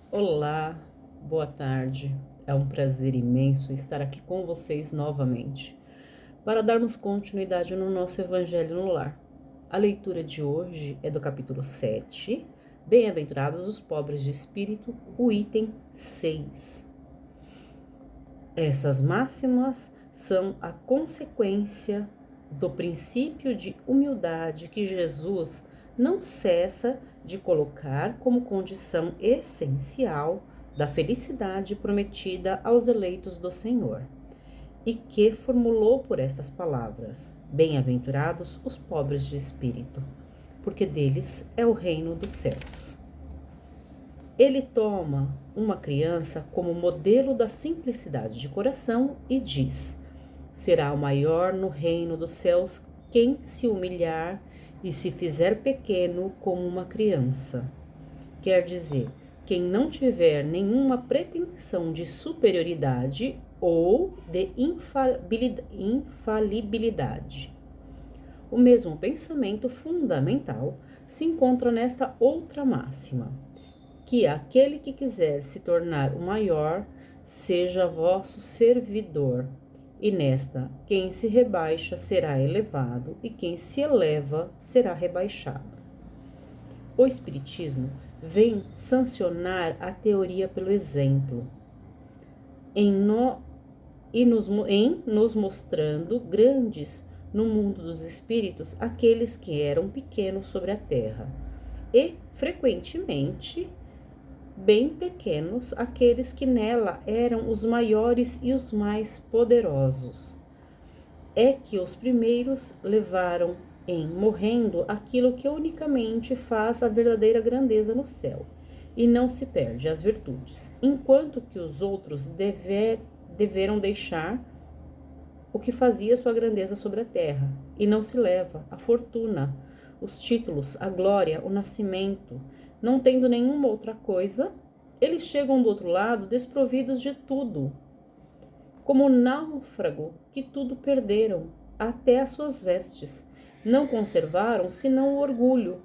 Olá, boa tarde. É um prazer imenso estar aqui com vocês novamente para darmos continuidade no nosso Evangelho no Lar. A leitura de hoje é do capítulo 7, Bem-aventurados os pobres de espírito, o item 6. Essas máximas são a consequência do princípio de humildade que Jesus não cessa de colocar como condição essencial da felicidade prometida aos eleitos do Senhor, e que formulou por estas palavras: Bem-aventurados os pobres de espírito, porque deles é o reino dos céus. Ele toma uma criança como modelo da simplicidade de coração e diz: será o maior no reino dos céus quem se humilhar e se fizer pequeno como uma criança. Quer dizer, quem não tiver nenhuma pretensão de superioridade ou de infalibilidade. O mesmo pensamento fundamental se encontra nesta outra máxima: que aquele que quiser se tornar o maior seja vosso servidor. E nesta, quem se rebaixa será elevado, e quem se eleva será rebaixado. O Espiritismo vem sancionar a teoria pelo exemplo, em nos mostrando grandes no mundo dos espíritos aqueles que eram pequenos sobre a terra, e, frequentemente, bem pequenos aqueles que nela eram os maiores e os mais poderosos. É que os primeiros levaram em morrendo aquilo que unicamente faz a verdadeira grandeza no céu, e não se perde as virtudes, enquanto que os outros deveram deixar o que fazia sua grandeza sobre a terra, e não se leva a fortuna, os títulos, a glória, o nascimento. Não tendo nenhuma outra coisa, eles chegam do outro lado desprovidos de tudo, como náufrago que tudo perderam, até as suas vestes. Não conservaram senão o orgulho,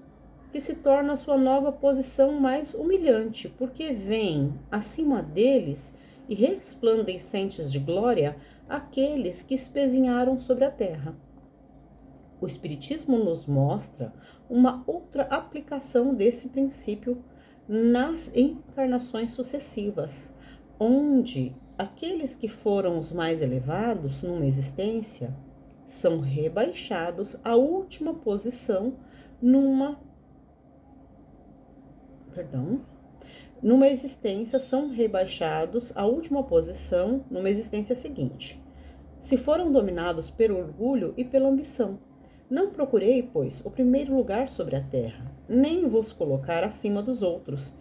que se torna a sua nova posição mais humilhante, porque vêm acima deles e resplandecentes de glória aqueles que espezinharam sobre a terra. O Espiritismo nos mostra uma outra aplicação desse princípio nas encarnações sucessivas, onde aqueles que foram os mais elevados numa existência são rebaixados à última posição numa existência são rebaixados à última posição numa existência seguinte. Se foram dominados pelo orgulho e pela ambição. Não procurei, pois, o primeiro lugar sobre a terra, nem vos colocar acima dos outros.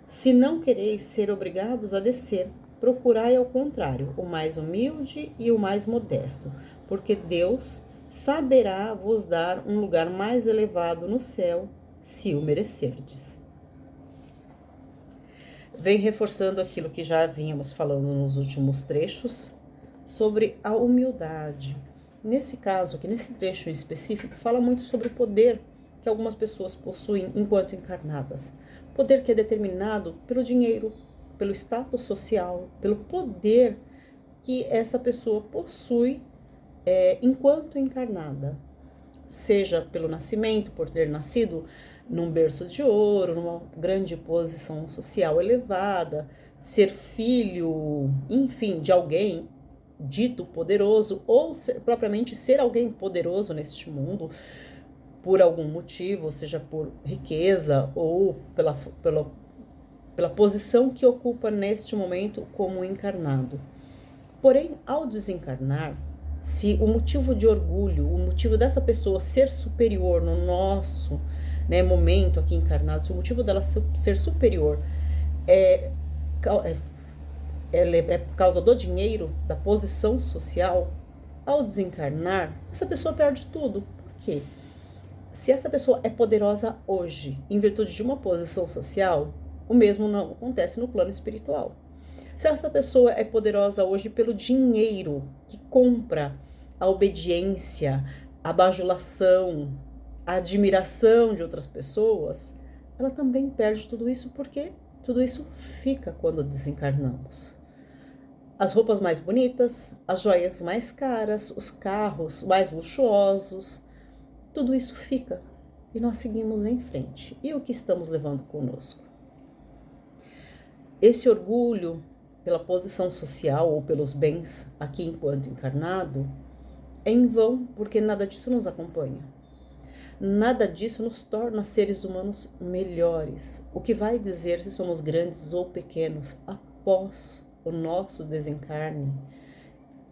Se não quereis ser obrigados a descer, procurai ao contrário o mais humilde e o mais modesto, porque Deus saberá vos dar um lugar mais elevado no céu, se o merecerdes. Vem reforçando aquilo que já vínhamos falando nos últimos trechos sobre a humildade. Nesse caso, aqui nesse trecho em específico, fala muito sobre o poder que algumas pessoas possuem enquanto encarnadas. Poder que é determinado pelo dinheiro, pelo status social, pelo poder que essa pessoa possui enquanto encarnada. Seja pelo nascimento, por ter nascido num berço de ouro, numa grande posição social elevada, ser filho, enfim, de alguém dito poderoso, ou propriamente ser alguém poderoso neste mundo, por algum motivo, seja por riqueza ou pela posição que ocupa neste momento como encarnado. Porém, ao desencarnar, se o motivo de orgulho, o motivo dessa pessoa ser superior no nosso momento aqui encarnado, se o motivo dela ser superior é por causa do dinheiro, da posição social, ao desencarnar, essa pessoa perde tudo. Por quê? Se essa pessoa é poderosa hoje, em virtude de uma posição social, o mesmo não acontece no plano espiritual. Se essa pessoa é poderosa hoje pelo dinheiro que compra a obediência, a bajulação, a admiração de outras pessoas, ela também perde tudo isso porque Tudo isso fica quando desencarnamos. As roupas mais bonitas, as joias mais caras, os carros mais luxuosos, tudo isso fica e nós seguimos em frente. E o que estamos levando conosco? Esse orgulho pela posição social ou pelos bens aqui enquanto encarnado é em vão, porque nada disso nos acompanha. Nada disso nos torna seres humanos melhores. O que vai dizer se somos grandes ou pequenos após o nosso desencarne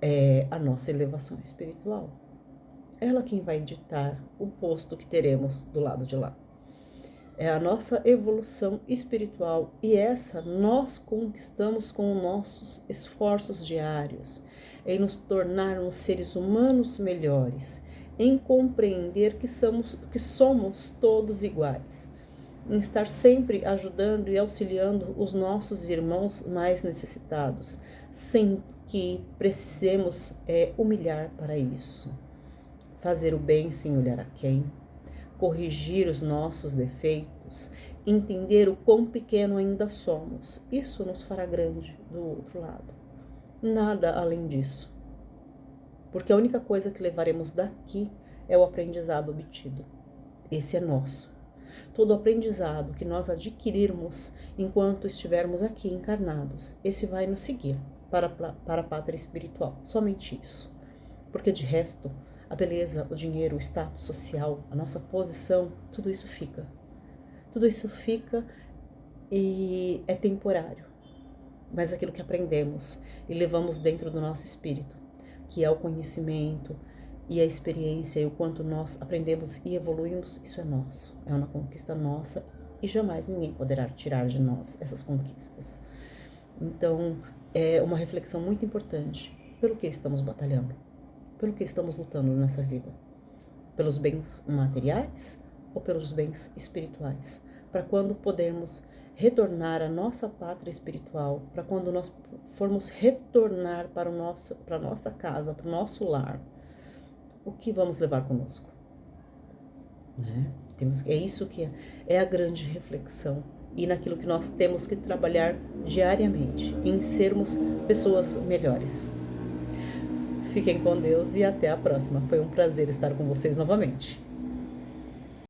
é a nossa elevação espiritual. Ela quem vai ditar o posto que teremos do lado de lá. É a nossa evolução espiritual e essa nós conquistamos com os nossos esforços diários, em nos tornarmos seres humanos melhores, em compreender que somos todos iguais, em estar sempre ajudando e auxiliando os nossos irmãos mais necessitados, sem que precisemos humilhar para isso. Fazer o bem sem olhar a quem, corrigir os nossos defeitos, entender o quão pequeno ainda somos. Isso nos fará grande do outro lado. Nada além disso. Porque a única coisa que levaremos daqui é o aprendizado obtido. Esse é nosso. Todo aprendizado que nós adquirirmos enquanto estivermos aqui encarnados, esse vai nos seguir para a pátria espiritual. Somente isso. Porque de resto, a beleza, o dinheiro, o status social, a nossa posição, tudo isso fica. Tudo isso fica e é temporário. Mas aquilo que aprendemos e levamos dentro do nosso espírito, que é o conhecimento e a experiência e o quanto nós aprendemos e evoluímos, isso é nosso. É uma conquista nossa e jamais ninguém poderá tirar de nós essas conquistas. Então, é uma reflexão muito importante. Pelo que estamos batalhando? Pelo que estamos lutando nessa vida? Pelos bens materiais ou pelos bens espirituais? Para quando podermos retornar à nossa pátria espiritual, para quando nós formos retornar para a nossa casa, para o nosso lar, o que vamos levar conosco? Né? É isso que é a grande reflexão e naquilo que nós temos que trabalhar diariamente, em sermos pessoas melhores. Fiquem com Deus e até a próxima. Foi um prazer estar com vocês novamente.